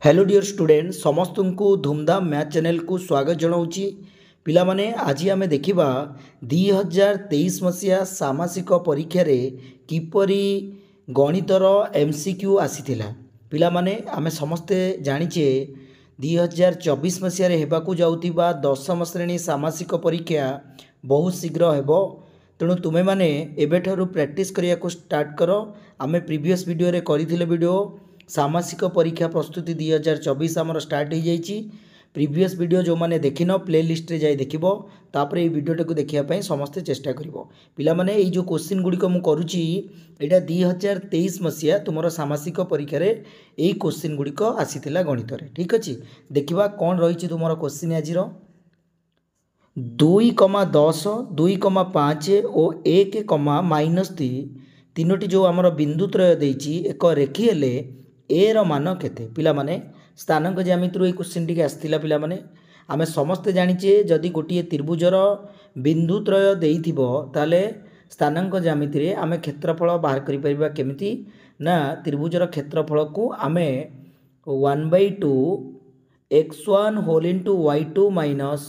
Hello dear student समस्त को धूमधाम मैथ चैनल को स्वागत जनाऊँगी पिला माने आज आम देखा 2023 मसीहा सामासिक परीक्षा रे किपरि गणितर एमसीक्यू आसीथिला पिला माने आमे समस्ते जानिचे 2024 मसीहा रे हेबाकू जाउथिबा दशम श्रेणी सामासिक परीक्षा बहुत शीघ्र हेबो तेणु तुमे माने एबेठारु प्रैक्टिस करिया को स्टार्ट करो। आमे प्रीवियस वीडियो रे करिथिले वीडियो सामासिक परीक्षा प्रस्तुति 2024 आमर स्टार्ट हो जाइए। प्रीवियस वीडियो जो मैंने देखिन प्ले लिस्ट रे जाई देखिबो तापर ये वीडियो को देखिया समस्ते चेष्टा करिवो। पिला माने ये जो क्वेश्चन गुड़िक मु करूची एटा 2023 मसीहा तुमर सामासिक परीक्षा रे ये क्वेश्चन गुड़िक आसीथिला गणित रे। ठीक अछि देखिबा कोन रहिछि तुमर क्वेश्चन आजिर 2,10 2,5 और 1,-3 तीनोटी जो आमर बिंदु त्रय देइछि एक रेखी हेले ए रो मान केते पिला माने स्थानांक ज्यामिति क्वेश्चन टी आसथिला पिला माने आमे समस्ते जानिचे जदि गोटे त्रिभुजर बिंदु त्रय देइथिबो ताले स्थानांक ज्यामिति रे आमे क्षेत्रफल बाहर करि परिबा केमिति ना त्रिभुजर क्षेत्रफल को आमे 1/2 x1 whole into y2 minus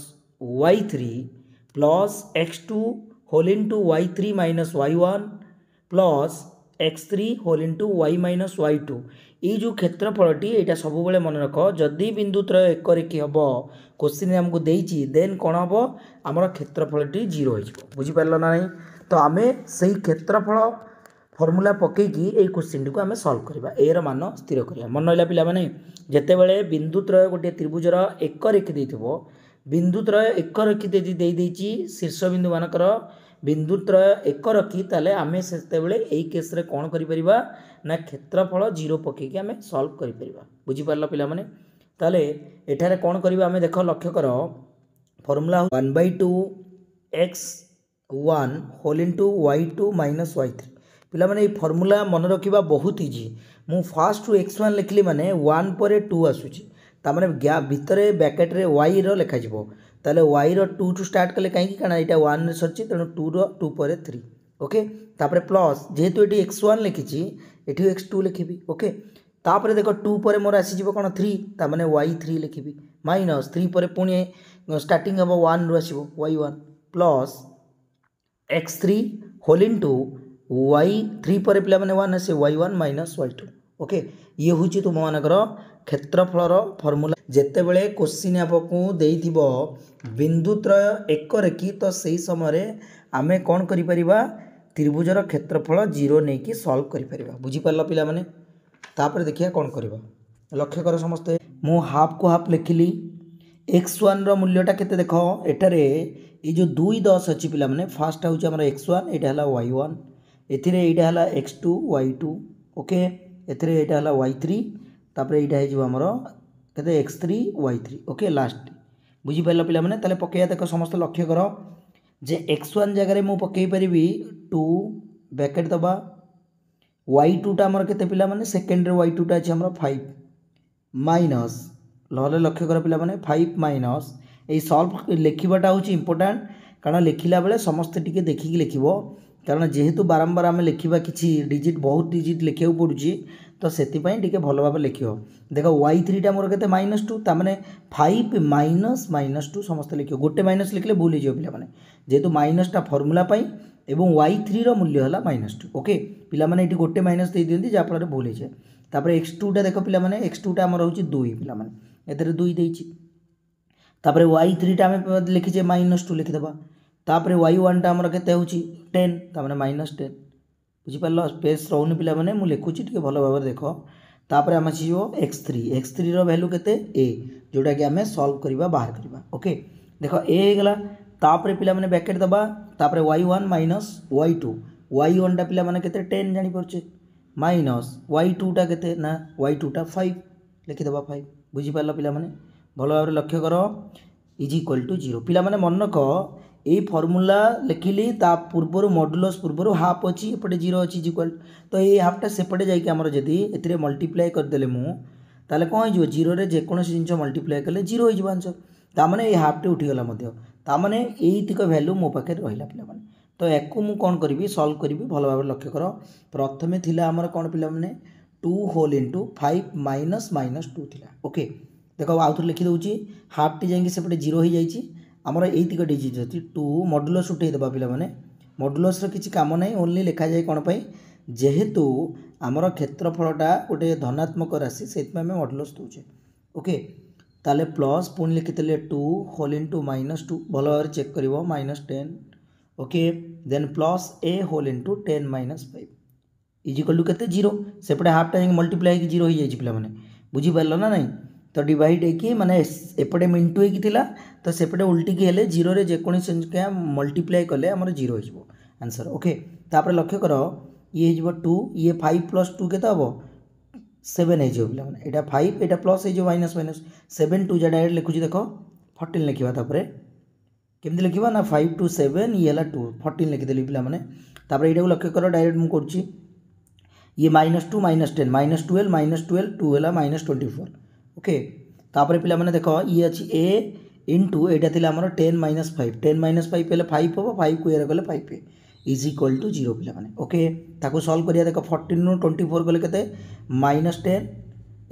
y3 plus x2 whole into y3 minus y1 plus x3 whole into y minus y2 ये जो क्षेत्रफलटी यहाँ सब मन रख जदि बिंदु त्रय एक रेखी हम क्वेश्चन आमको देती देन कौन हम आमर क्षेत्रफलटी 0 हो बुझीपार ना नहीं। तो आम से क्षेत्रफल फर्मूला पकईकी ये क्वेश्चन को आम सल्व करवा ए मान स्थिर करवा मन रहा पिला माने जिते बड़े बिंदु त्रय गोटे त्रिभुजर एक रेखी देथिबो बिंदु त्रय एक रेखी देदेची शीर्ष बिंदु मानकर बिंदु त्रय एक रखी ताले आमे सेते बेले एई केस रे कोन करि परिबा ना क्षेत्रफल 0 पके के आमे सॉल्व करि परिबा बुझी पारला पिला माने ताले एठारे कोन करिबा आमे देखो लक्ष्य करो formula 1/2 x1 whole into y2 minus y3 पिला माने ए फार्मूला मन रखिबा बहुत इजी मु फास्ट टू x1 लिखली माने 1 पर 2 आसुची ता माने गैप भितरे ब्रैकेट रे y रो लिखा जिवो ताले y रो 2 टू स्टार्ट कले कहीं कारण यहाँ 1 सच्ची तेणु 2 रो 2 पर 3 ओके तापर प्लस जेहेतु ये x1 लिखी ये x2 लिखी ओके तापर देखो 2 पर मोर आसीज कौन 3 ता माने y3 लिखी माइनस 3 पर पुणी स्टार्टिंग हम 1 रु आसो y1 plus x3 whole into y3 पर पिला माने 1 आसे y1 माइनस y2 ओके ये हूँ तुम मानकर क्षेत्रफलर फर्मूला जिते बड़े क्वेश्चन आपको देइथिबो बिंदु त्रय एक रेखी तो सही समय आमे कौन करि परिबा त्रिभुजर क्षेत्रफल 0 नहीं कि सॉल्व करि परिबा बुझी पारला पिला माने तापर देखिया कौन करबा लक्ष्य कर समस्ते मु हाफ को हाफ लिखिली x1 रो मूल्यटा केते देखो एटारे ये जो 2,10 अछि पिला माने फास्ट होउछ हमर x1 एटा हला y1 एथिरे एटा हला x2 y2 ओके एथिरे एटा हला y3 तापर एटा हे जो हमर केते x3 y3 ओके लास्ट बुझी पारला पिला माने ताले पकेया देखो समस्त लक्ष्य करो जे x1 जगह मु पकई परिबी 2 ब्रैकेट दबा y2 टा हमर केते पिला माने सेकंड रे y2 टा अछि हमर 5 माइनस लहले लक्ष्य कर पिला माने 5 माइनस ए सॉल्व लिखिबाटा होची इंपोर्टेंट कारण लिखिला बेले समस्त टिके देखिकी लिखिबो कारण जेहेतु बारंबार आम लिखा किसी डिजिट बहुत डिजिट लिखा पड़ुची तो से भल भाव लिख देख y3 टा मोर के -2 ताने 5 माइनस -2 समस्त लिख गोटे माइनस लिखले भूल हो पे जेहेतु माइनसटा फर्मूला एवं y3 रो मूल्य है -2 ओके पिला माने ये गोटे माइनस दे दियंती जहाँफल भूल हो जाए x2 टा देख पिला माने x2 टा आमर होची 2 पिला माने एतरे 2 देइची तापर y3 टा आम लिखीचे -2 लिखिदेबा तापर y1 टा आमर केते होची 10 ताने -10 बुझीपार स्पेस रोनी पिला माने मु लिखुची टिके भल भाव देख तापर आम आसीजो x3 रो वैल्यू केते a जोटा कि आम सॉल्व करवा बाहर करवा ओके देख a हो गला तापर पिला माने ब्रैकेट दबा तापर y1 माइनस y2 y1 टा पिला माने केते 10 जानि परछे माइनस y2 टा केते ना y2 टा 5 लिखि दबा 5 बुझीपार पिला माने भल भाव लक्ष्य कर इज इक्वल टू 0 पिला माने मन रख ये फर्मूला लिखिली ता पूर्वर मॉडुलस पूर्वर हाफ अच्छी एपटे 0 अच्छी इक्वल तो ये हाफटा सेपटे जाइए आमर जदि ए मल्टीप्लाई करदे मुझे कौन हो 0 रे जेकोसी जिन मल्टीप्लाई कले 0 हो आंसर ताने ये हाफटे उठीगला ताने यहीक भैल्यू मो पाखे रहा पे तो या कौन करी सल्व करी भल भाव लक्ष्य कर प्रथमे थिला आमर कौन पिला माने 2 होल इंटू 5 माइनस माइनस 2 थिला ओके देख आउ थे लिखि दूची हाफ टी जाइए सेपटे 0 हो जाइए आमर ये डिजिट अच्छी 2 मॉडुलस उठे देवा पिला माने मॉडुलस किसी काम ना ओनली लिखा जाए कौन पाई जेहेतु आमर क्षेत्रफलटा गोटे धनात्मक राशि से मॉडुलस दूचे ओके ताले प्लस पुणी लिखिले 2 होल इंटू माइनस 2 भल भाव चेक कर -10 okay then plus a whole into 10 minus 5 is equal to k 0 सेपटे हाफटा जाए मल्टीप्लाई हो 0 हो जाए पे बुझीपार ना नहीं तो डिवाइड होगी माने एपटे मिंटू होगी तो सेपटे उल्टी की हेले 0 रे जेकोसी संख्या मल्टीप्लाई कले आमर 0 हो आंसर ओके तापर लक्ष्य कर ये हो 2 ये 5 प्लस 2 के हम 7 हो पे यहाँ 5 यहाँ प्लस हो माइनस माइनस 7 2 जा डायरेक्ट लिखुची देख 14 लिखा तापर केमती लिखा ना 5 2 7 ये 2 14 लिखिदेली पे तापर यहाँ लक्ष्य कर डायरेक्ट मुझे ये -2 -10 -12 2 है -24 ओके तापर पिला माने देखो ये अच्छी ए इंटू एटा थिला हमर 10 - 5 10 - 5 पहले 5 हम 5 को ये गले 5 इज इक्वल टू 0 पिला माने ओके ताको सॉल्व करिया देखो 14 नु 24 गले केते -10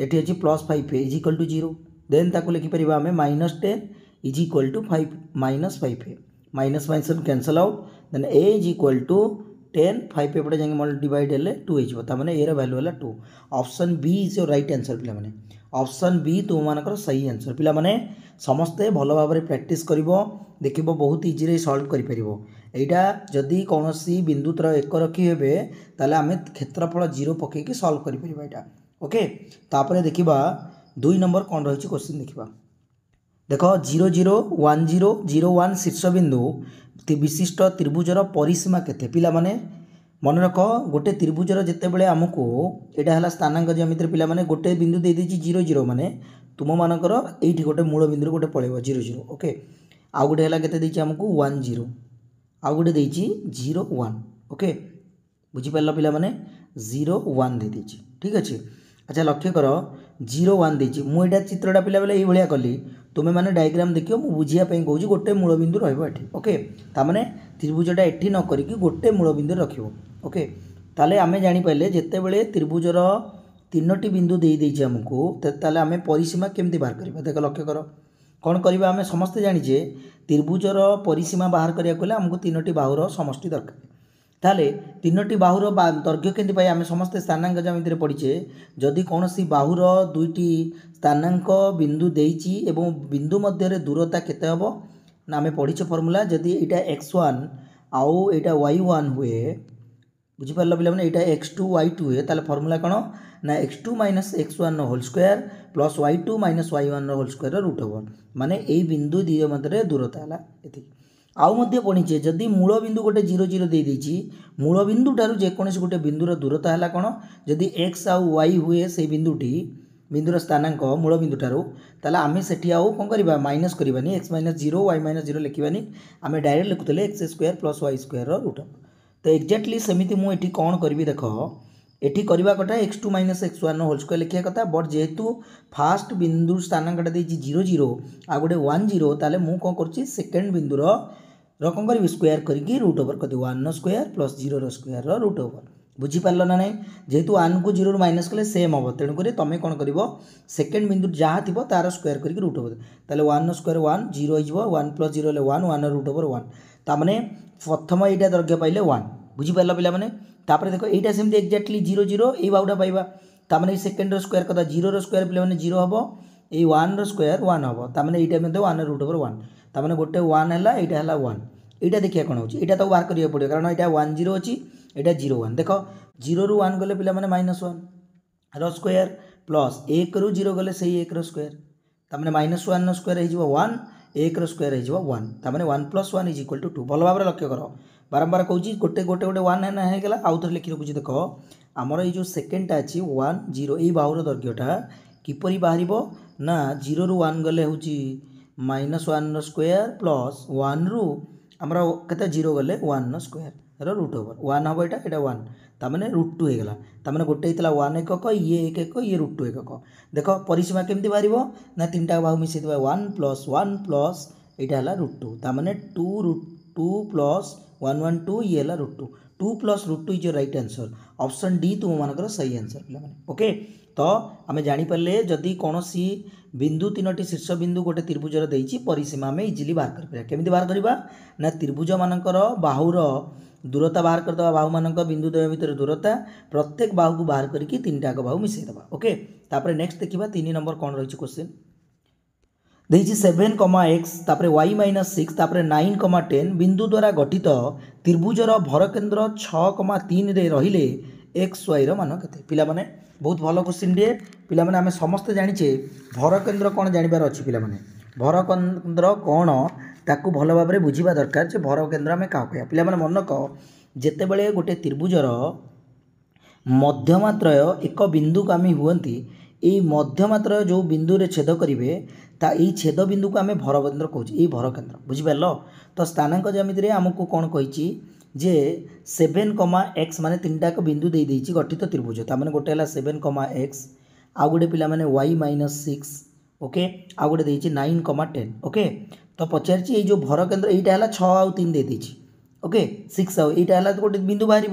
एटी अछि +5 इज इक्वल टू 0 देन ताको लिखि परिबा हमें -10 is equal to 5 -5 minus minus cancel out then a is equal to 10 5 एपटे जाएंगे मल्टी डिवाइड हेले 2 हो मैंने ए वैल्यू है 2 option b is your right answer पिला माने ऑप्शन बी तुम मानकर सही आंसर पिला माने समस्ते भल भाव में प्रैक्टिस करिवो देखिबो बहुत इजी सॉल्व करि परिबो एटा जदि कौनसी बिंदु तर 1 रखी हेबे ताले आमे क्षेत्रफल 0 पके के सॉल्व करि परिबा एटा ओके तापरे देखिबा 2 नंबर कोन रहिछि क्वेश्चन देखिबा देखो 0 0 1 0 0 1 शीर्ष बिंदु विशिष्ट त्रिभुजर परिसीमा केते पिला माने मन रख गोटे त्रिभुजर जिते बड़े आमको यहाँ है स्थानांक ज्यामिति पिला माने गोटे बिंदु दे देछि 0 0 माने तुम मानकर एठी गोटे मूल बिंदु गोटे पळेबो 0 0 ओके आउ गोटे है केते देछि आमको 1 0 आउ गोटे देछि 0 1 ओके बुझी पारल पिला माने 0 1 दे देछि ठीक अछि अच्छा लक्ष्य कर 0 1 देछि मु एटा चित्रटा पिला बेले एई भलिया कली तुमे माने डायग्राम देखियो मु बुझिया पई कहूची गोटे मूल बिंदु रहइबो एठी ओके ता माने त्रिभुजटा एठी न करिकि गोटे मूल बिंदु रखिबो ओके ताले आमे जानि पाइले जेते बेले त्रिभुजर तीनोटी बिंदु देई देछि हमकु ताले आमे परिसीमा केमति बाहर करबा देख लक्ष्य कर कोन करबा आमे समस्त जानि जे त्रिभुजर परिसीमा बाहर करिया कोले हमकु तीनोटी बाहुर समष्टि दरकार ताले तीनोटी बाहुर दैर्घ्य केमति पाई आमे समस्त स्थानांक ज्यामिति पढ़िचे जदि कोनोसी बाहुर दुईटी स्थानांक बिंदु देइछि एवं बिंदु मध्य रे दूरता केते हबो ना आमे पढ़िचे फॉर्मूला जदि एटा x1 आउ एटा y1 हुए बुझी पारल पिला माने एटा x2 y2 है ताले फॉर्मूला कोन ना x2 - x1 whole square plus y2 - y1 whole square root हबो माने एई बिंदु दिय मध्य दूरता हला एति आउ मध्य पढ़िचे जदि मूल बिंदु गोटे 0 0 दे देछि मूल बिंदु ठारू जे कोनोसी गोटे बिंदुर दूरता हला कोन जदि x आउ y हुए से बिंदुटी बिंदुर स्थानांक मूल बिंदु ठारू ताले आमे सेठी आउ कोन करबा माइनस करबानी x - 0 y - 0 लिखिबानी आमे डायरेक्ट लिखुतले x² + y² रूट तो एक्जाक्टली सेमिति मु एठी कोन करबी देखो एठी करबा कथा x2 - x1 होल स्क्वायर लिखिया कथा बट जेहेतु फास्ट बिंदु स्थानांकटा देछि 0 0 आ गोटे 1 0 ताले मु कोन करछि सेकंड बिंदुर कोन करबी स्क्वायर करके रूट ओवर कर दे 1 स्क्वायर प्लस 0 रो स्क्वायर रो रूट ओवर बुझी पारल ना नहीं जेहेतु 1 को 0 रो माइनस कले सेम हम तेणु करी तमे कोन करबो सेकंड बिंदु जहाँ थिबो तार स्क्वायर करके रूट ओवर ताले 1 स्क्वायर 1 0 हो 1 + 0 ले 1 1 रूट ओवर 1 ता माने प्रथम एटा दैर्घ्य पाइले 1 बुझी पारल पिला माने तापर देखो एटा सेमती एक्जाक्टली 0 0 एई बाउडा पाइबा ता माने सेकंड रो स्क्वायर कदा 0 रो स्क्वायर पिला माने 0 हबो एई 1 रो स्क्वायर 1 हबो ता माने एटा मध्ये 1 रूट ओवर 1 ता माने गोटे 1 हला एटा हला 1 एटा देखिया कोन होची एटा तो बाहर करिया पड़ियो कारण एटा 1 0 अछि एटा 0 1 देखो 0 रु 1 गले पिला माने -1 रो स्क्वायर प्लस 1 रु 0 गले सही 1 रो स्क्वायर ता माने -1 रो स्क्वायर हे जिवो 1 1 रो स्क्वायर हे जिवो 1 ता माने 1 + 1 = 2 भल भाबरे लक्ष्य करो बारंबार कहूँ गोटे गोटे गोटे 1 है होगा आउ थे लिखि रखुच्छी देख आमर ये जो सेकेंडटा अच्छी 1 0 ये बाहुर दैर्घ्यटा किपरि बाहर ना 0 रु 1 गले हूँ -1 स्क्वायर प्लस 1 रु आमर के 0 गले 1 स्क्वायर रूट ओवर 1 हम यहाँ 1 ताने √2 होगा ताने गोटे होता 1 एकक ये 1 एकक ये √2 एकक देख परिसीमा केमती बाहर ना 3टा बाहु मिसई 1 + 1 प्लस यहाँ है √2 ताने 2 + 1 1 2 ये है √2 2 plus √2 is your right answer option D तुम मानकर सही आंसर पिला माने ओके तो आम जानीपारे जदि कौन बिंदु 3टी शीर्ष बिंदु गोटे त्रिभुजर देती परिसीमा आम इजिली बाहर कर केमी बाहर करवा ना त्रिभुज मानकर बाहुर दूरता बाहर करदे बाहु मान बिंदु द्वय भितर दूरता प्रत्येक बाहु को बाहर करके 3टाक बाहु मिसेदेवा ओके तापर नेक्स्ट देखा 3 नंबर कौन रही क्वेश्चन देखिए 7, तापर y - 6 तापर 9, 10 बिंदु द्वारा गठित त्रिभुजर भरकेन्द्र 6,3 रे रहिले एक्स वाई मान के पिला माने बहुत भल क्वेश्चन टे पिला माने आमे समस्त जानिचे भरकेन्द्र कौन जानवर अच्छी पिला माने भरकेन्द्र कौन ताकू भल भाव में बुझा दरकार जे भरकेन्द्र आम क्या कह पिला माने मन कह जेते बेले गोटे त्रिभुजर मध्यमात्रय एक बिंदु कामी हुअंती यही मध्यमात्रय जो बिंदु रे छेद करेंगे ता यही छेद बिंदु को आम भरकेन्द्र कहूँ यही भरकेन्द्र बुझिपार तो स्थानांक ज्यामिति आमको कौन कही जे 7, माने 3टाक बिंदु दे देछि गठित त्रिभुज तार गोटे है 7, आउ गोटे पिला माने y - 6 ओके आउ गोटे देछि 9, 10 ओके तो पचारि जो भरकेन्द्र यहीटा है 6 आउ 3 दे देछि ओके 6 आउ यहीटा है गोटे बिंदु बाहर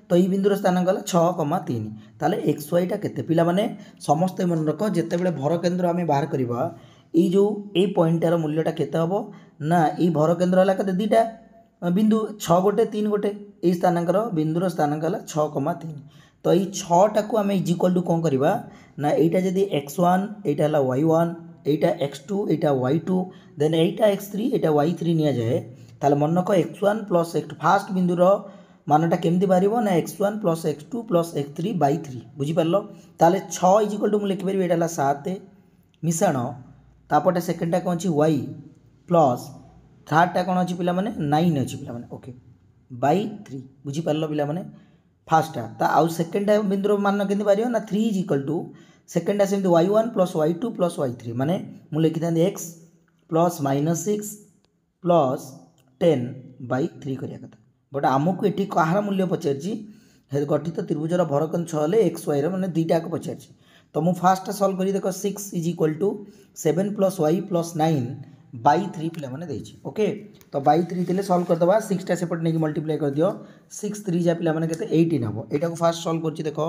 तो ये बिंदुर स्थानांक है 6,3 ताले एक्स वाईटा केते पिला माने समस्ते मन रख जेते बेले भरकेन्द्र आम बाहर करवा ये जो ये पॉइंटार मूल्यटा केते हबो ना ये भरकेन्द्र है केते 2टा बिंदु 6 गोटे 3 गोटे यही स्थानांकर बिंदुर स्थानांक है 6,3 तो ये 6टा को आम इज इक्वल टू कौन करवा ना यहाँ जदि x1 यहाँ है y1 यहाँ x2 यहाँ y2 देन यहाँ x3 यहाँ y3 नि जाए ताले मन रख x1 प्लस x2 फास्ट बिंदुर मानटा केमती बाहर ना x1 plus x2 plus x3 by 3 बुझिपार ताले 6 इज इक्वल टू मुझे लिखिपारि यहाँ है 7 मिशाण तापटे सेकेंडटा कौन अच्छी y प्लस थर्डटा कौन अच्छी पिला माने 9 अच्छी पिला माने ओके बाई 3 बुझिपार पिला माने फास्टा आउ सेकेंडटा बिंदुर मान के बाहर ना 3 इज इक्वल टू सेकेंडटा सेमती y1 plus y2 plus y3 माने मुझे लिखि था x प्लस -6 प्लस 10 बाई 3 करिया कथा बट आमको ये कहार मूल्य पचारि गठित त्रिभुजर भरकेन्द्र 6 एक्स वाई मैंने 2टाक पचारि तो मुझे फास्ट सल्व कर देख 6 is equal to 7 plus y plus 9 by 3 पिला माने देछि ओके तो बाई 3 थे सल्व करदे 6टा सेपट नहीं मल्टीप्लाई कर दियो 6 3 जा पिला माने केते 18 हम यहाँ को फास्ट सल्व कर देख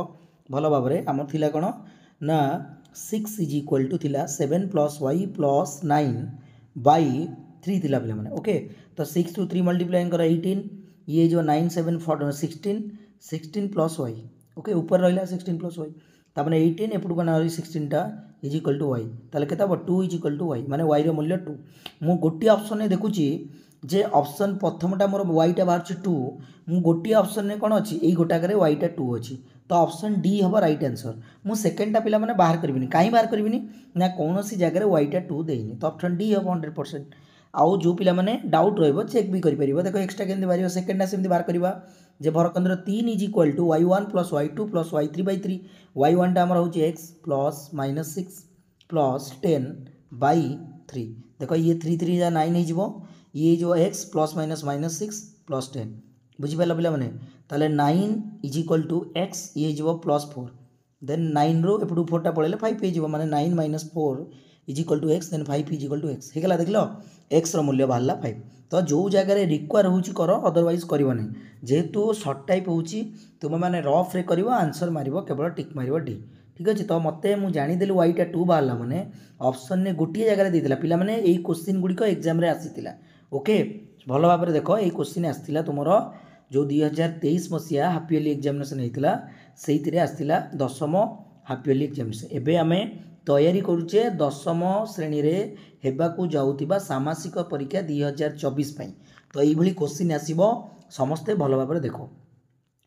भल भाव में आम थिला कौन ना 6 इज इक्वल टू थिला 7 प्लस y प्लस 9 बाई 3 थिला पिला माने ओके तो 6 टू 3 मल्टीप्लाई कर 18 ये जो 9 7 16 प्लस y ओके ऊपर रहा 16 प्लस y तापर 18 एपटू कौन 16टा इज इक्वल टू वाई ताले केता 2 इज इक्वल टू वाई माने वाई रो मूल्य 2 मु गोटी ऑप्शन ने देखुची जे ऑप्शन प्रथमटा मोर वाईटा बाहर 2 मु गोटी ऑप्शन ने कौन अच्छी यही गोटाक वाईटा 2 अच्छी तो ऑप्शन डी हम राइट आंसर मु सेकेंडटा पिला माने बाहर करबिनी कहीं बाहर करबिनी ना कौन सी जगह वाईटा 2 देनी तो ऑप्शन डी हम 100% आउ जो पिला माने डाउट रहिबो चेक भी करि परिबो देखो एक्स्ट्रा केमती बाहर सेकेंडटा सेमती बाहर करबा जे भरकेन्द्र 3 is equal to y1 plus y2 plus y3 by 3 y1 टा हमर होची x प्लस -6 प्लस 10 बाई 3 देखो ये 3 3 जा 9 हो ये जो x प्लस -6 प्लस 10 बुझिपाल पिला माने ताले 9 इज इक्वल टू x ये जो प्लस 4 देन 9 रो एपटू 4टा पळेले 5 पे जीवो माने 9 - 4 is equal to x then 5 is equal to x हेगला देखलो x रो मूल्य बाहरला 5 तो जो जगह रिक्वायर होची करो अदरवाइज करिवो नै जेहेतु शॉर्ट टाइप होची तुम माने रफ रे करिवो आंसर मारिवो केवल टिक मारिवो डी ठीक अछि तो मते मु जानि देलु वाईटा 2 बाहरला माने ऑप्शन ने गोटी जगह देतिला पिला माने एई क्वेश्चन गुडी को एग्जाम रे आसीतिला ओके भलो भाबरे देखो एई क्वेश्चन आसीतिला तुमरो जो 2023 मसिया हाफ ईयरली एग्जामिनेशन हेतिला सेहितिरे आसीतिला दशम हाफ ईयरली एग्जामिनेशन एबे आमे तैयारी करुचे दशम श्रेणी रे हेबाकू जाउतिबा सामासिक परीक्षा 2024 पई तो एई भली क्वेश्चन आसीबो समस्ते भलो भाबरे देखो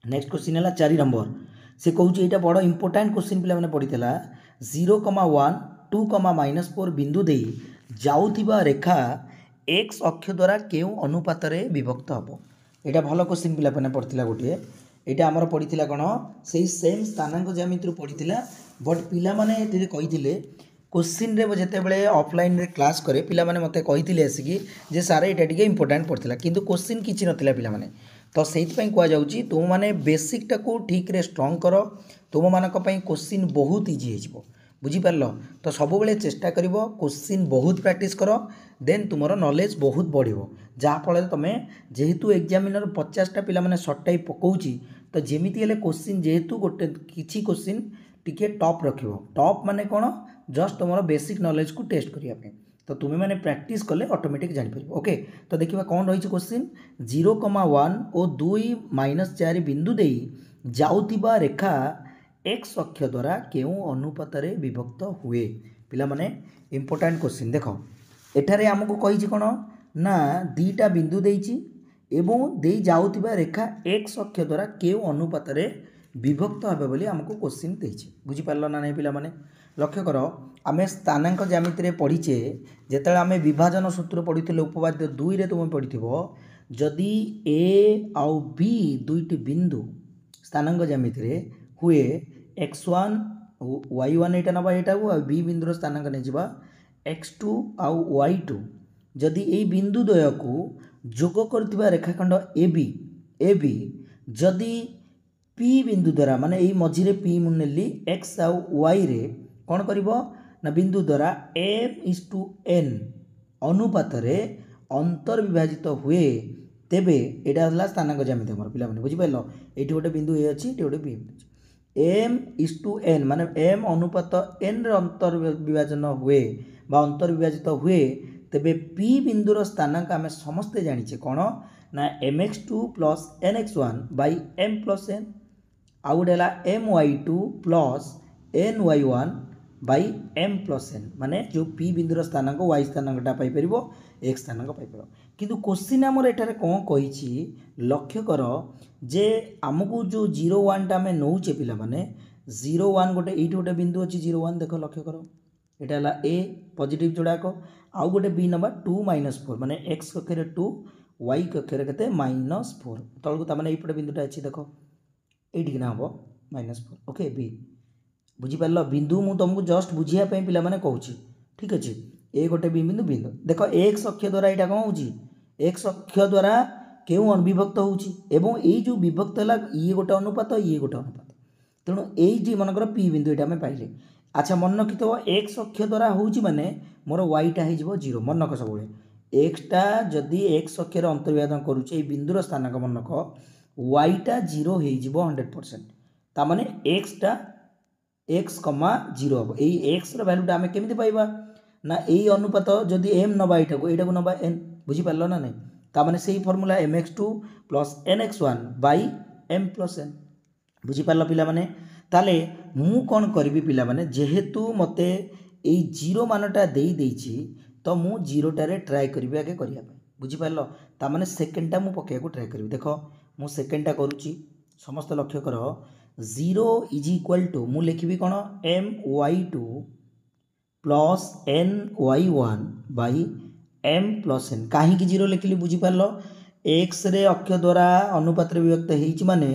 नेक्स्ट क्वेश्चन है 4 नंबर से कहूँ यहाँ बड़ इंपोर्टाट क्वेश्चन पे पड़ता 0,1 2, -4 बिंदु दे जाउथिबा रेखा एक्स अक्ष द्वारा क्यों अनुपात विभक्त हम यहाँ भल क्वेश्चन पे पड़ता गोटे यहाँ आमर पड़ता कौन से सेम स्थानांक ज्यामिति पड़ता बट पिला माने कही क्वेश्चन रे जिते बड़े ऑफलाइन रे क्लास करे पिला माने मते कही आसिकी जे सारे यहाँ टे इंपोर्टाट पड़ता किंतु क्वेश्चन किसी नथिला पिला माने तो से कहुच्छी तुम मैंने बेसिकटा को ठीक रे स्ट्रंग कर तुम मानक क्वेश्चन बहुत इजी हो बुझीपार तो सब चेष्टा कर क्वेश्चन बहुत प्रैक्टिस कर देन तुमर नॉलेज बहुत बढ़ो जहाँफल तुम जेहेतु एग्जामिनर 50टा पिला सर्ट टाइप पकाउची तो जमीती हेल्ले क्वेश्चन जेहेतु गोटे किसी क्वेश्चन टिके टॉप रखियो टॉप माने कौन जस्ट तुम बेसिक नॉलेज को टेस्ट करने तो तुम्हें मैंने प्रैक्टिस कले ऑटोमेटिक जापर ओके। तो देखा कौन रही क्वेश्चन 0,1 और 2-4 बिंदु दे जाउथिबा रेखा एक्स अक्ष द्वारा केउ अनुपात विभक्त हुए पिला माने इंपोर्टेंट क्वेश्चन देख एठारे आमको कही कौन ना दीटा बिंदु देइछि एवं दे जाउथिबा रेखा एक्स अक्ष द्वारा केउ अनुपात विभक्त हे बोली आमको क्वेश्चन देइछि बुझी पारल ना नहीं पिला माने लक्ष्य कर आमे स्थानांक ज्यामिति पढ़ीचे जेते आमे विभाजन सूत्र पढ़ी उपवाद्य 2 रे तुम पढ़िथिबो जदि ए आउ बी दुईटी बिंदु स्थानांक ज्यामिति हुए x1 y1 एटा नबा एटा को बी बिंदुर स्थानांक नहीं जावा x2 आउ y2 जदि ए बिंदु द्वय को जोग करथिबा रेखाखंड AB जदि P बिंदु द्वारा माने एई मझिरे P मुनेली x आउ y रे कौन करिवो ना बिंदु द्वारा m/n अनुपात रे अंतर विभाजित हुए तेबे एटा हला स्थानांक ज्यामिति हमर पिला माने बुझि पाइलो एठी गोटे बिंदु ए अछि एठी गोटे बी m/n माने m अनुपात n रे अंतर विभाजन हुए बा अंतर विभाजित हुए तेबे p बिंदुर स्थानांक आमे समस्ते जानिछे कोन ना mx2 + nx1 / m + n आउ डेला my2 + ny1 / m + n माने जो p बिंदुर स्थानांक y स्थानांकटा पाई परिबो x स्थानांक पाई परिबो किंतु क्वेश्चन हमर एटारे कोन कहिछि लक्ष्य कर जे आमको जो 0,1 टा में नौचे पिला माने 0,1 गोटे एठी गोटे बिंदु अछि 0,1 देखो लक्ष्य कर एटा हला a पॉजिटिव जोड़ाक आउ गोटे b नंबर 2 - 4 माने x कक्षरे 2 y कक्षरे केते -4 तळको ता माने एपटे बिंदुटा अछि देखो एठी किना हबो -4 ओके b बुझी पारल बिंदु मु तुमको जस्ट बुझिया पे पिला माने कहूची ठीक अछि ए गोटे बिंदु देखो x अक्ष द्वारा एटा कोन होची x अक्ष द्वारा केउ अविभक्त होची एवं ए जो विभक्त हला ये गोटे अनुपात तेणु ए जी मनकर p बिंदु एटा में पाइले अच्छा मन रखिथो x अक्ष द्वारा होची माने मोर y टा हे जिवो 0 मन रख सबले x टा जदी x अक्ष रे अंतर्व्याधन करूची ए बिंदुर स्थानांक मन रख y टा 0 हे जिवो 100% ता माने x टा x, 0 हम यही x भैल्यूटा आम केमी पाइबा ना यही अनुपात जदि m नबा यहाँ को नबा n बुझीपार ना नहीं ताने से formula mx2 + nx1 / m + n बुझीपार पिला माने ताले मु कौन करी पिला माने जेहेतु मते यही 0 मानटा देई देइछि तो मु 0 टारे ट्राए करी आगे करिया बुझीपार ताने सेकेंडटा मु पकेया को ट्राए करी देखो मु सेकेंडटा करूची समस्त लक्ष्य कर 0 = मु लिखी कौन my2 + ny1 / m + n कहीं 0 लिखली बुझीपार x रे अक्ष द्वारा अनुपात विभक्त होइछि माने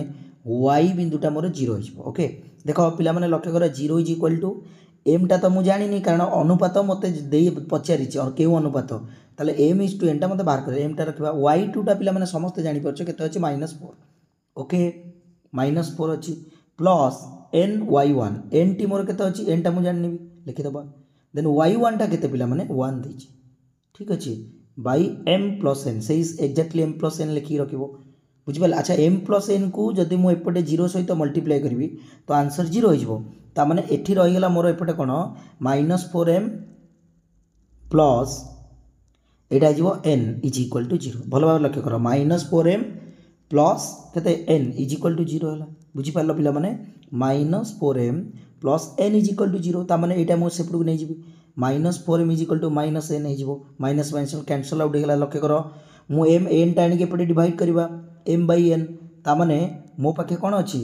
y बिंदुटा मोर 0 हो ओके देखो पिला माने लक्ष्य कर 0 = m टा तो मु जानी नहीं कारण अनुपात मते देई पचारि और केउ अनुपात ताले m/n टा मते बाहर कर m टा रखबा y2 टा पिला माने समस्त जानि परछ केते अछि -4 ओके -4 अछि प्लस ny1 n टी मोर केते अछि n टा मु जानि लिखि दबा देन y1 टा केते पिला माने 1 देछि ठीक अछि बाय m + n से एक्जेक्टली m + n लिखि रखिबो बुझिबल अच्छा m + n को जदि मु एपटे 0 सहित मल्टीप्लाई करबी तो आंसर 0 हो जिवो ता माने एठी रहि गेला मोर एपटे कोन -4m प्लस एटा जिवो n = 0 भलो भाव लक्ष्य करो -4m प्लस केते n = 0 होला बुझी पारलो पिला माने -4m प्लस n = 0 ता माने एटा मो सेपड को नै जिवि -4m = -n हे जिवो माइनस माइनस कैंसिल आउट हेला लक्ष्य करो मु m n टा आनी के एपटे डिवाइड करबा m/n ता माने मो पाखे कोन अछि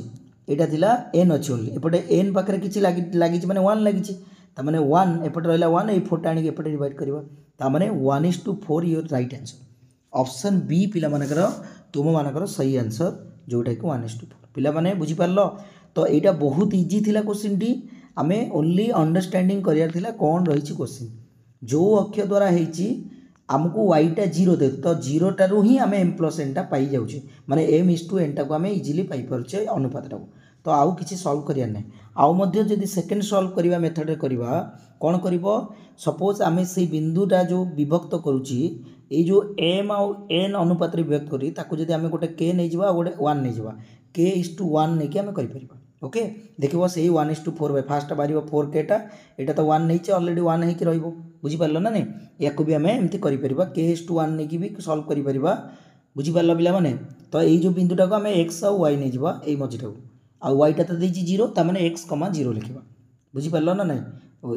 एटा थिला n अछि ओनली एपटे n पाखरे किछि लागि माने 1 लागि ता माने 1 एपटे रहला 1 ए 4 टा आनी के एपटे डिवाइड करबा ता माने 1:4 your right answer option b पिला मानकर तुम मानकर सही आंसर जोटा कि 1:4 पिला माने बुझी पारलो तो एटा बहुत इजी थिला क्वेश्चन टी आमे ओनली अंडरस्टैंडिंग करियार थिला कोन रहिछि क्वेश्चन जो अक्षर द्वारा हेछि हमको y टा 0 दे तो 0 टारू ही आमे m + n टा पाई जाउछे माने m/n टा को आमे इजीली पाई परछे अनुपात टा तो आउ किछि सॉल्व करिया नै आउ मध्य जदि सेकेंड सॉल्व करवा मेथड रे करवा कौन करिवो सपोज आमे से बिंदुटा जो विभक्त करूची ये जो एम आउ एन अनुपात रे विभक्त करी ताको जदि आमे गोटे के नै जिवा गोटे 1 नै जिवा k:1 नै कि आमे करि परिबा ओके देखिबो से 1:4 बाय फास्ट बारिबो 4k टा एटा तो 1 नै चे ऑलरेडी 1 हे कि रहइबो बुझी पारलो ना नै याको भी आमे एम्ति करि परिबा k:1 नै कि भी सॉल्व करि परिबा बुझी पारलो पिला माने तो ये जो बिंदुटा को आमे x और y नै जिवा ए मझिटा आ y टा तो देछि 0 ता माने x, 0 लिखिबा बुझी पारलो ना नै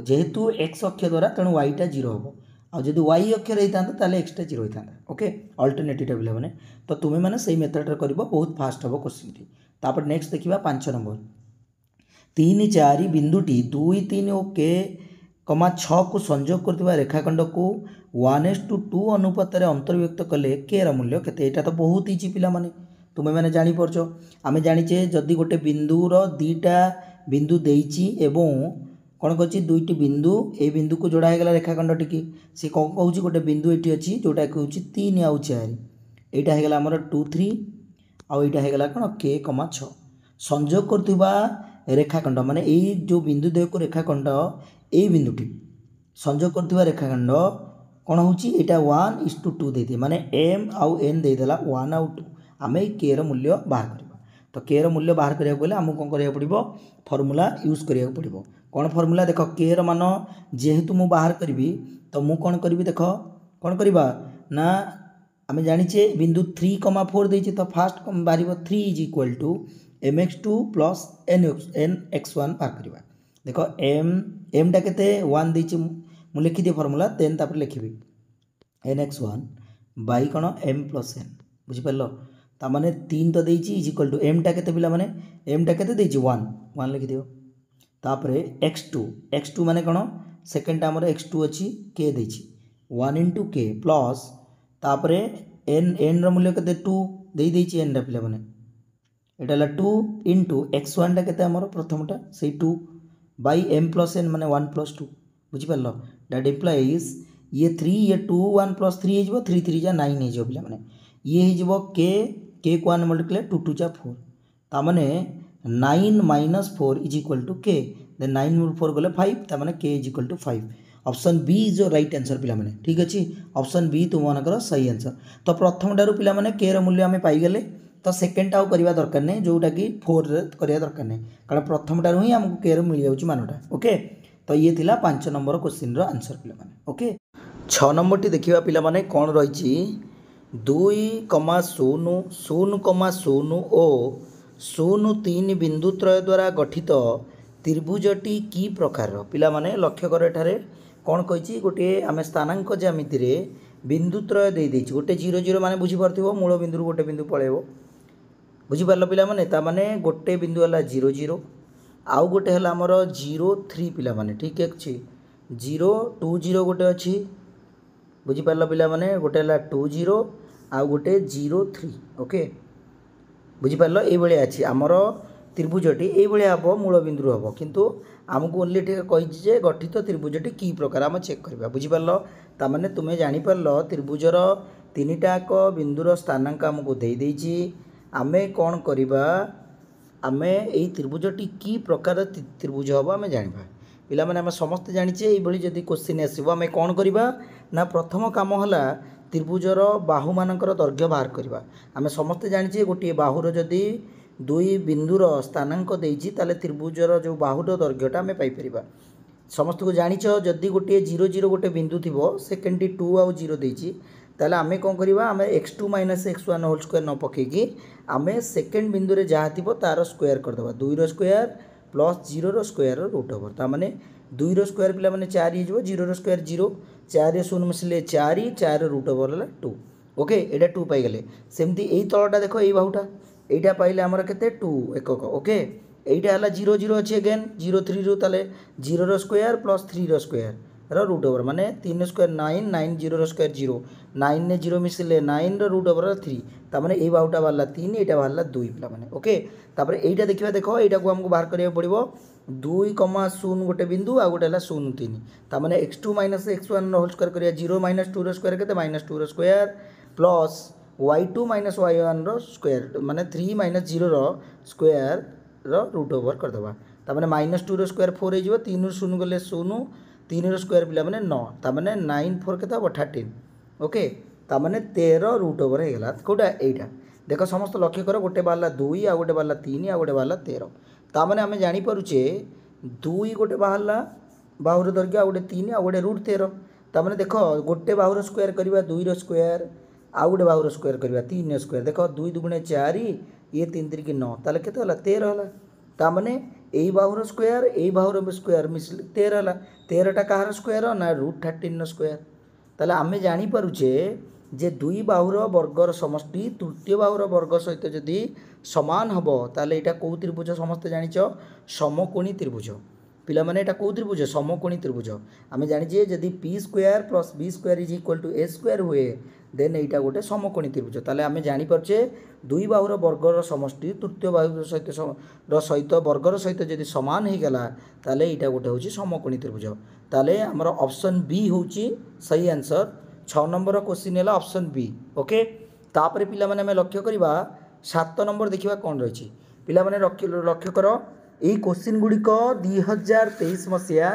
जेहेतु x अक्ष द्वारा तेणु y टा 0 होबो आ जदि y अक्ष रही तांता ताले x टा 0 होई तांता ओके अल्टरनेटिव टेबल माने तो तुमे माने सही मेथड रे करबो बहुत फास्ट होबो क्वेश्चन टी तापर नेक्स्ट देखिबा 5 नंबर 3 4 बिंदुटी 2 3 और k, 6 को संयोग करथिबा रेखाखंड को 1:2 अनुपात रे अंतर्व्यक्त कले k रा मूल्य केते एटा तो बहुत इजी पिला माने तुमे माने जानि परछो आमे जानिचे जदि गोटे बिंदुर दीटा बिंदु देइची एवं कौन कर दुईटी बिंदु ए बिंदु को जोड़ा होगा रेखाखंड टी सी कौन कहूँ गोटे बिंदु ये अच्छी जोटा कहूँ 3 आउ 4 यहाँ होगा आमर 2 3 आउ यहाँ होगा कौन k, 6 संयोग करथिबा रेखाखंड माने यही जो बिंदु देह को रेखाखंड यही बिंदुटी संयोग करथिबा रेखाखंड कौन हूँ यहाँ 1:2 देते माने m आउ n देदेला 1 आउ 2 आम k मूल्य बाहर करवा तो k मूल्य बाहर करिया गले आमको कौन करिया पड़िबो फॉर्मूला यूज करिया पड़िबो कौन फॉर्मूला देख k मान जेहेतु मु बाहर करी तो मु कौन करी देख कौन करवा ना आम जाचे बिंदु 3,4 देती तो फास्ट बाहर 3 is equal to mx2 plus nx1 बाहर करवा देख m टा केते 1 देती मु लिखी दिए फॉर्मूला देन तापर लिखी nx1 बाई कौन m प्लस n बुझिपार ताने 3 तो देती इज इक्वल टू m टा केते पिला माने m टा केते देती 1 लिखी दियो तापरे x2 माने कौन सेकेंड आमर x2 अच्छी k देछि 1 × k प्लस तापरे n रो मूल्य केते 2 देई देछि n रा पिला माने एटा ला 2 × x1 टा केते आमर प्रथमटा से 2 बाई m प्लस n माने 1 + 2 बुझि पारलो दैट इंप्लाइज ये 3 ये 2 1 + 3 हे जबो 3 3 जा 9 हे जबो पिला माने ये हे जबो k को 1 मल्टीप्लाई 2 2 जा 4 ता माने 9 - 4 is equal to k then 9 × 4 गले 5 ता माने k is equal to 5 option b is right answer पिला माने ठीक अछि ऑप्शन बी तुम मानकर सही आंसर तो प्रथम डारू पिला माने k रो मूल्य आमे पाई गेले तो सेकंड टाउ करबा दरकार नै जोटा कि 4 रे करबा दरकार नै कारण प्रथम डारू ही हमको k रो मिल जाउची मानटा ओके तो ये थिला 5 नंबर क्वेश्चन रो आंसर पिला माने ओके 6 नंबर टी देखिबा पिला माने कोन रहिची 2, 0, 0,0 ओ 0,3 बिंदु त्रय द्वारा गठित त्रिभुजटी की प्रकार पिला माने लक्ष्य कर एठारे कौन कही गोटे आम स्थानांक ज्यामिति रे बिंदु त्रय दे देछि गोटे 0 0 माने बुझी पारथिबो मूल बिंदु गोटे बिंदु पळेबो बुझी पारलो पिला माने ता माने गोटे बिंदु हला 0 0 आउ गोटे हला हमर 0 3 पिला माने ठीक अछि 0 2 0 गोटे अछि बुझी पारलो पिला माने गोटे हला 2 0 आउ गोटे 0 3 ओके बुझी पारलो ए भले अछि हमर त्रिभुजटी ये हम मूल बिंदु हम किंतु आमको ओनली कही जे गठित त्रिभुजटी की प्रकार आम चेक करवा बुझीपार ताने तुम्हें जापर त्रिभुजर 3टाक बिंदुर स्थानांक आमको देदेछि आमे कौन करवा आमे यही त्रिभुजटी की प्रकार त्रिभुज हम आम जाना पिला माने आम समस्त जानिचे ये जदि क्वेश्चन आसो आम कौन करवा ना प्रथम काम है त्रिभुजर बाहु मानकर दैर्घ्य बाहर करवा आम समस्त जानिचे गोटे बाहुर जदि 2 बिंदुर स्थानांक देइछि ताले त्रिभुजर जो बाहुर दैर्घ्यटा आम पाइपर समस्त को जानिछ जदि गोटे 0 0 गोटे बिंदु थी सेकेंड 2 आउ 0 देइछि ताले आम कौन करवा आम x2 - x1 होल स्क्वायर न पकईकि आम सेकेंड बिंदु रे जहाँ थी तार स्क्वायर करदे 2 रो स्क्वायर प्लस 0 रो स्क्वायर रूट ओवर ताने 2 रो स्क्वायर पिला माने 4 हो 0 रो स्क्वायर 0 4 0 मिसले 4 4 रूट ओवर 2 ओके एटा 2 पाई गले सेमती एई तळटा देखो एई बाहुटा एटा पाइले आमर केते 2 एकक ओके एटा हला 0 0 अछि अगेन 0 3 रो ताले 0 रो स्क्वायर प्लस 3 रो स्क्वायर रो रूट ओवर माने 3 स्क्वायर 9 9 0 रो स्क्वायर 0 9 ने 0 मिसले 9 रो रूट ओवर 3 ता माने एई बाहुटा वाला 3 एटा वाला 2 पिला माने ओके तापर एटा देखिबा देखो एटा को हमको बाहर करिया पड़िबो 2,0 गोटे बिंदु आ गोटे 0 3 ता माने x2 - x1 होल स्क्वायर करिया 0 - 2 रो स्क्वायर केते -2 रो स्क्वायर प्लस y2 - y1 रो स्क्वायर माने 3 - 0 रो स्क्वायर रो रूट ओवर कर दबा तामाने -2 स्क्वायर 4 हो 3 0 गले 0 3 स्क्वायर पिला माने 9 तामाने 9 4 केता 13 ओके तामाने 13 रूट ओवर हो गला कोटा एटा देख समस्त लक्ष्य कर गोटे बाहर 2 आ गोटे बाहर 3 आ गोटे बाहर 13 तामाने आमे जानि पारुचे 2 गोटे बाहर बाहुर दर्घ्य आ गोटे 3 आ गोटे रूट 13 तामाने देख गोटे बाहुर स्क्वायर करबा 2 रो स्क्वायर आ गोटे बाहुर स्क्वायर करबा 3 स्क्वायर देख 2 दुगुणे 4 ये 3 3 की 9 ताले केते होला 13 होला तामाने एई बाहुर स्क्वायर एई बाहुर स्क्वायर मिसले 13 होला 13 टा कहार स्क्वायर ना रूट 13 स्क्वायर ताले आमे जानि पारुचे जे दुई बाहुर वर्गर समष्टि तृतीय बाहुर वर्ग सहित जदि समान हम ताले एटा कौ त्रिभुज समस्त जानिच समकोणी त्रिभुज पिला माने एटा कौ त्रिभुज समकोणी त्रिभुज आमे जानिचे जदि p square plus b square is equal to a square हुए देन एटा गोटे समकोणी त्रिभुज ताले आमे जानि परछे दुई बाहुर वर्गर समष्टि तृतीय बाहुर सहित वर्गर सहित जदि समान हो गला ताले एटा गोटे होची समकोणी त्रिभुज ताले हमर ऑप्शन बी होची सही आंसर 6 नंबर क्वेश्चन है ऑप्शन बी ओके तापर पिला माने हमें लक्ष्य करवा 7 नंबर देखिबा कोन रहिछि पिला माने लक्ष्य कर एई क्वेश्चन गुडिक 2023 मसिया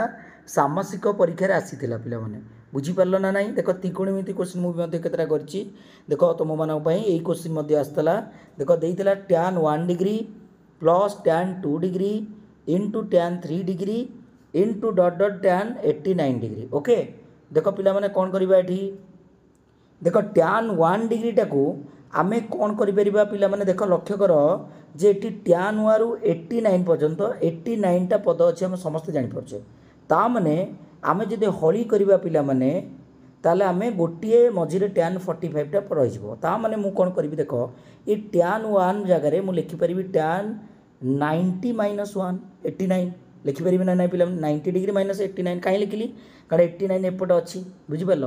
सामासिक परीक्षा रे आसीथिला पिला माने बुझी पारलो ना नहीं देखो त्रिकोणमिति क्वेश्चन मु मध्ये केतरा करछि देखो तुम मानक पई एई क्वेश्चन मध्ये आस्तला देखो देइतला tan 1 degree plus tan 2 degree into tan 3 degree into dot dot tan 89 degree okay देख पिला माने कौन करिबा एठी देख tan 1 डिग्री टाकू आमे कौन करि परिबा पिला माने देख लक्ष्य कर जे एठी tan 1 रु 89 पर्यंत 89 टा पद अछि हम समस्त जानि परछे ता माने आमे जदि हळी करिबा पिला माने ताले आमे गोटिए मझिरे tan 45 टा रहि जबो ता माने मु कौन करिबि देख ए tan 1 जगह रे मु लिखि परिबि tan 90 - 1 89 लिखिपारि ना ना पिला 90 डिग्री माइनस 89 कहीं लिखिली कारण 89 एपटे अच्छी बुझिपार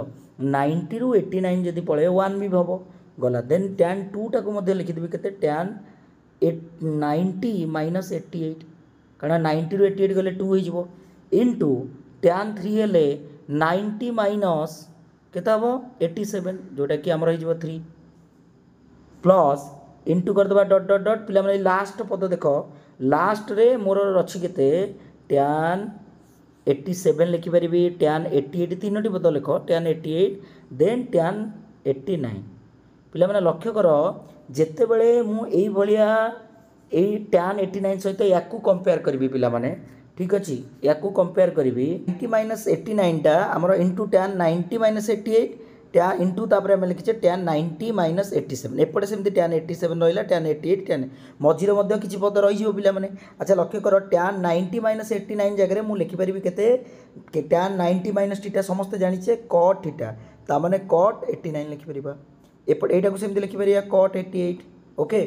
90 रु 89 जदि पड़े 1 भी हम गला देन tan 2 टाक लिखिदेवी के tan 90 - 88 कारण 90 रु 88 गले 2 हो इनटू tan 3 हेले 90 माइनस केता हम 87 जोटा कि आमर हो 3 प्लस इनटू करदे डट डट डट पिला माने लास्ट पद देख लास्ट रे मोर अच्छी केते tan 87 लिखिपारि tan 88 तीनोटी पद लिख tan 88 देन tan 89 पिला माने लक्ष्य कर जेते बेले मु एई भलिया एई tan 89 सहित याकू कंपेयर करबी पिला माने ठीक अछि याकू कंपेयर करबी 90 - 89 टा हमर इनटू tan 90 - 88 tan इनटू तापर हम लिखिचे tan 90 - 87 एपटे सेमती tan 87 रहिला tan 88 tan मझिरे मध्ये किछि पद रहि जिवो पिला माने अच्छा लक्ष्य कर tan 90 - 89 जगह रे मु लिखि परिबी केते tan 90 - थीटा समस्त जानिचे cot थीटा ता माने cot 89 लिखि परिबा एपटे एटा को सेमती लिखि परिया cot 88 ओके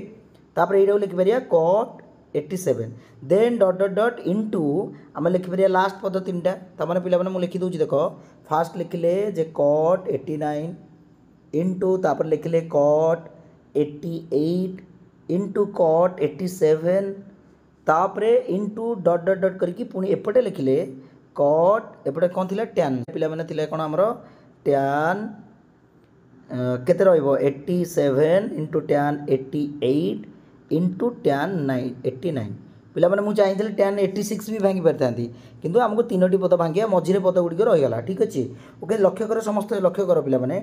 तापर एटा को लिखि परिया cot 87 then dot dot dot into आम लिखिपर लास्ट पद 3टा तमाने पिला माने मु लिखि दूची देख फास्ट लिखिले जे cot 89 इनटू तापर लिखिले cot 88 इनटू cot 87 तापरे इनटू डॉट डॉट डॉट करके पुणी एपटे लिखिले cot एपटे कौन थिला tan पिला माने थिला कोन हमरो tan केते रहइबो 87 इनटू tan 88 इनटू tan 89 पिला माने मु चाहिए tan 86 भी भांगी पारथांती किंतु हमको तीनोटी पद भांगिया मझिरे पद गुडी रहि गला ठीक अछि ओके लक्ष्य कर समस्त लक्ष्य कर पिला माने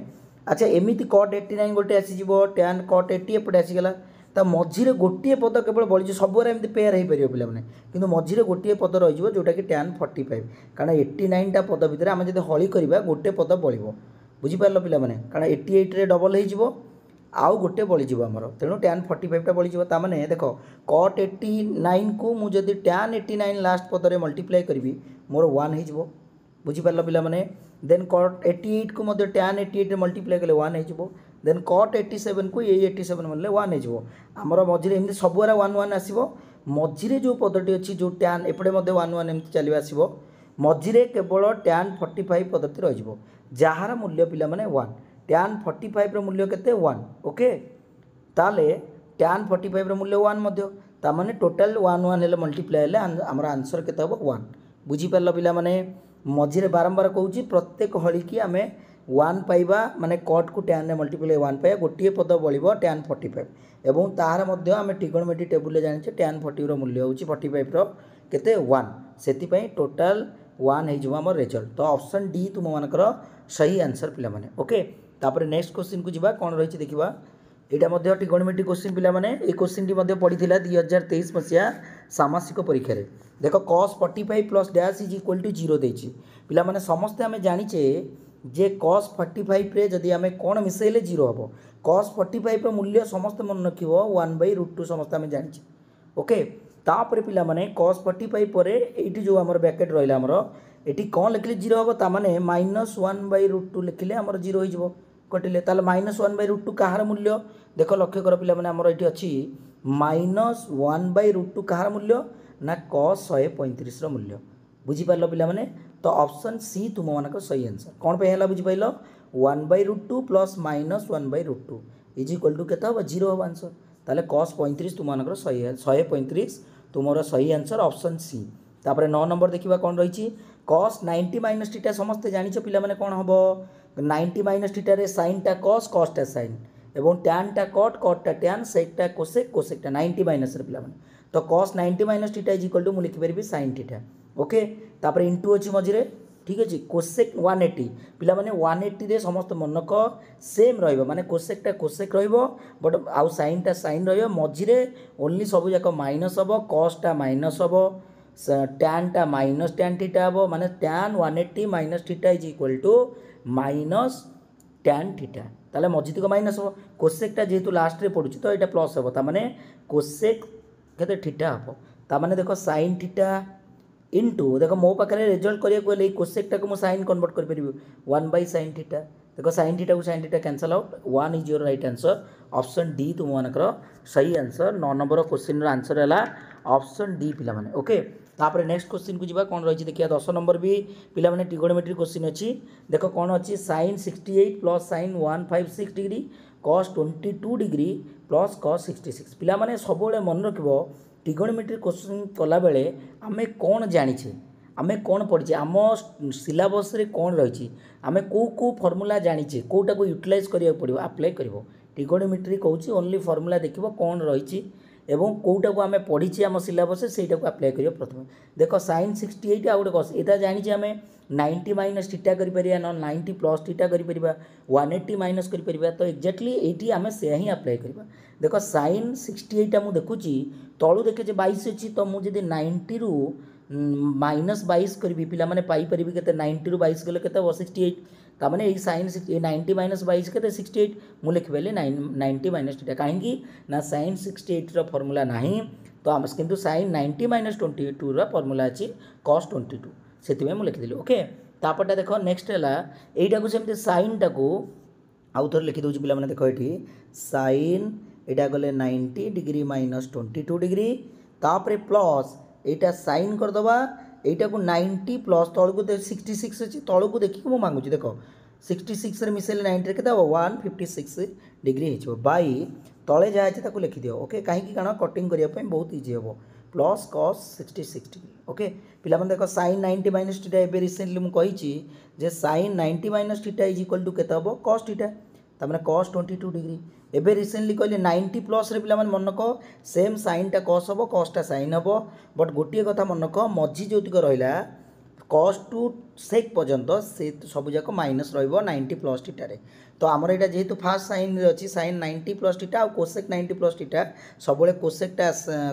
अच्छा एमिति cot 89 गोटे आसी जिवो tan cot 80 एपटे आसी गला ता मझिरे गोटिए पद केवल बळि सबरे एमिति पेयर हे परियो पिला माने किंतु मझिरे गोटिए पद रहि जिवो जोटा कि tan 45 कारण 89 टा पद भितर हम जदि हळी करबा गोटे पद बळिबो बुझी पारलो पिला माने कारण 88 रे डबल हे जिवो आउ गोटे बळीज आमर तेणु tan 45 टा बळीज ताने देख cot 89 को मु जदि tan 89 लास्ट पदरे मल्टीप्लाई करी मोर 1 हो बुझीपार पिला माने देन cot 88 को मध्य tan 88 रे मल्टीप्लाई कले 1 हो देन cot 87 को ये 87 मानले 1 हो आमर मझिरे एमती सबुरा 1 1 आसीबो मझिरे जो पदटी अच्छी जो tan एपटे मध्य 1 1 एमती चली आसीबो मझिरे केवल tan 45 पदटी रहि जिवो जहार मूल्य पिला माने 1 tan 45 रो मूल्य केते 1 ओके ताले tan 45 रो मूल्य 1 मध्य ता माने टोटल 1 1 हेले मल्टीप्लाई हेले हमर आंसर केते हो 1 बुझी पारलो पिला माने मझिरे बारंबार कहूची प्रत्येक हळी की आमे 1 पाइबा माने cot को tan रे मल्टीप्लाई 1 पाइबा गोटिए पद बळिबो tan 45 एवं ताहार मध्य आमे ट्रिगोनोमेट्री टेबुल रे जानिछे tan 40 रो मूल्य होची 45 रो केते 1 सेति टोटाल 1 हो आम रिजल्ट। तो ऑप्शन डी तुम मानकर सही आंसर पिला माने। ओके तापर नेक्स्ट क्वेश्चन को जीवा कौन रही देखा यहाँ ट्रिगोनोमेट्री क्वेश्चन पिला माने ए क्वेश्चन टी पड़ी 2023 मसीहा सामासिक परीक्षा रे देख cos 45 plus dash is equal to 0 देछि पिला माने समस्ते आमे जानिचे जे cos 45 रे जदि आमे कोन मिसेले 0 हबो cos 45 रो मूल्य समस्त मन रखिबो 1/√2 समस्त आमे जानिचे। ओके तापर पिला माने cos 45 परे एठी जो हमर ब्रैकेट रहला हमर एठी कोन लिखले 0 हबो ता माने -1/√2 लिखले हमर 0 हो जिवो कटिले ताले -1/√2 कहार मूल्य देख लक्ष्य कर पिला माने हमर एठी अछि -1/√2 कहार मूल्य ना cos 135 रो मूल्य बुझी पारलो पिला माने। तो ऑप्शन सी तुम मानक सही आंसर कौन पे हला बुझी पाइलो 1/√2 प्लस -1/√2 इज इक्वल टू केता हो 0 हो आंसर ताले cos 35 तुम मानक सही है 135 तुमरो सही आंसर ऑप्शन सी। तापर 9 नंबर देखिबा कौन रही cos 90 माइनस थीटा समस्त जानिछ पिला माने कौन हबो 90 माइनस थीटा रे sin टा cos cos टा sin एवं tan टा cot cot टा tan sec टा cosec cosec टा 90 माइनस रे पिला माने तो cos 90 minus theta is equal to मु लिखि परबी sin थीटा। ओके तापर इनटू अछि मझिरे ठीक अछि cosec 180 पिला माने 180 रे समस्त मनक सेम रहइबो माने cosec टा cosec रहइबो बट आउ sin टा sin रहइबो मझिरे ओनली सब जाक माइनस हबो cos टा माइनस हबो tan टा माइनस tan थीटा हबो माने tan 180 minus theta is equal to minus tan theta ताले मझिति को माइनस हबो cosec टा जेतु लास्ट रे पडुची तो एटा प्लस हबो ता माने cosec केते थीटा हबो ता माने देखो sin थीटा इनटू देखो मो पाखरे रिजल्ट करिया कोले cosec टा को मो sin कन्वर्ट कर परिबो 1/sin थीटा देखो sin थीटा को sin theta cancel out 1 is your right answer option D तुम मानकर सही आंसर 9 नंबर क्वेश्चन रो आंसर हला ऑप्शन डी पिला माने। ओके तापर नेक्स्ट क्वेश्चन को जीवा कौन रही देखिए 10 नंबर भी पिला माने ट्रिगोनोमेट्री क्वेश्चन अछि देखो कौन अछि sin 68 plus sin 156 degree cos 22 degree plus cos 66 पिला माने सब बेले मन रखिबो ट्रिगोनोमेट्री क्वेश्चन कला बेले आमे कौन जानिछे आमे कौन पढ़िछे आम सिलेबस रे कौन रही आमे को फॉर्मूला जानिछे कोटा को यूटिलाइज करिया पड़िबो अप्लाई करिवो ट्रिगोनोमेट्री कहूची ओनली फॉर्मूला देखिबो कौन रही एवं कोटा को आमे पढ़िछे आम सिलेबस सेटा को अप्लाई करियो प्रथम देखो sin 68 आ गोटे कस एटा जानिछे आमे 90 माइनस थीटा करि परिया न 90 प्लस थीटा करि परिबा 180 माइनस करि परिबा तो एक्जेक्टली एटी आमे से ही अप्लाई करिबा देखो sin 68 मु देखुची तळु देखे जे 22 अछि तो मु जदि 90 रु माइनस 22 करी पिला माने पाई परिबी केते 90 रु 22 गले केते 68 ता माने ए sin 90 माइनस 22 केते 68 मु लिखबेले 90 माइनस थीटा काहेकि ना sin 68 रो फार्मूला नाही तो हम किंतु sin 90 माइनस 22 रो फार्मूला अछि cos 22 सेति में मु लिखि दिली। ओके तापटा देखो नेक्स्ट हला एटा को सेमते sin टा को आउ थोर लिखि दोछि पिला माने देखो एठी sin एटा गले 90 डिग्री माइनस 22 डिग्री तापरे प्लस एटा साइन कर दबा एटा को 90 प्लस तळ को 66 अछि तळ को देखि मु मांगुची देखो 66 रे मिसेले 90 रे केता 156 डिग्री हिचो बाई तळे जा अछि ताको लिखि दियो। ओके काहे कि काना कटिंग करिया पय बहुत इजी हबो प्लस cos 66 डिग्री। ओके पिला मन देखो sin 90 माइनस थीटा एबे रिसेंटली मु कहिची जे sin 90 minus theta is equal to केता हबो cos थीटा ता माने cos 22 डिग्री एबे रिसेंटली कहले 90 प्लस रे पिला मन मनक सेम sin टा cos हबो cos टा sin हबो बट गोटिए कथा मनक मझी जोतिक रहिला cos टू sec पर्यंत से सब जाक माइनस रहइबो 90 प्लस थीटा रे तो हमर एटा जेहेतु फास्ट साइन रे अछि sin 90 प्लस थीटा और cosec 90 प्लस थीटा सबले cosec टा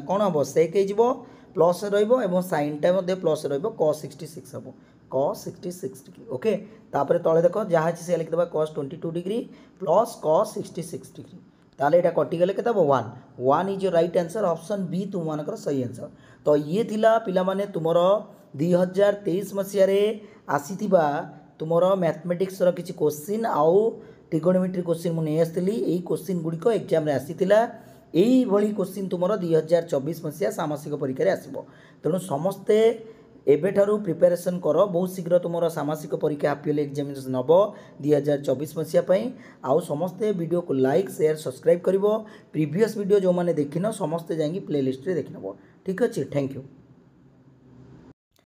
कोन हबो sec हे जिवो प्लस रहइबो एवं sin टा मध्ये प्लस रहइबो cos 66 हबो cos 66 डिग्री। ओके तापरे तळे देखो जहा छि से लिख देबा cos 22 degree plus cos 66 degree ताले एटा कटि गेले केता 1 is your right answer option b तुम मानकर सही आंसर। तो ये थिला पिला माने तुमरो 2023 मसिया रे आसीथिबा तुमरो मैथमेटिक्स रो किछि क्वेश्चन आउ ट्रिगोनोमेट्री क्वेश्चन मु नै आस्तिली एई क्वेश्चन गुडी को एग्जाम रे आसीथिला एई भली क्वेश्चन तुमरो 2024 मसिया सामासिक परीक्षा रे आसीबो तेणु समस्ते एबेठारु प्रिपेरेसन करो बहुत शीघ्र तुम सामासिक परीक्षा हाफियरली एग्जामिनेशन हम 2024 मसीहा आउ समस्ते वीडियो को लाइक शेयर सब्सक्राइब करिवो प्रीवियस वीडियो जो माने देखिन समस्ते जाई प्लेलिस्ट रे देखिनबो। ठीक अच्छे थैंक यू।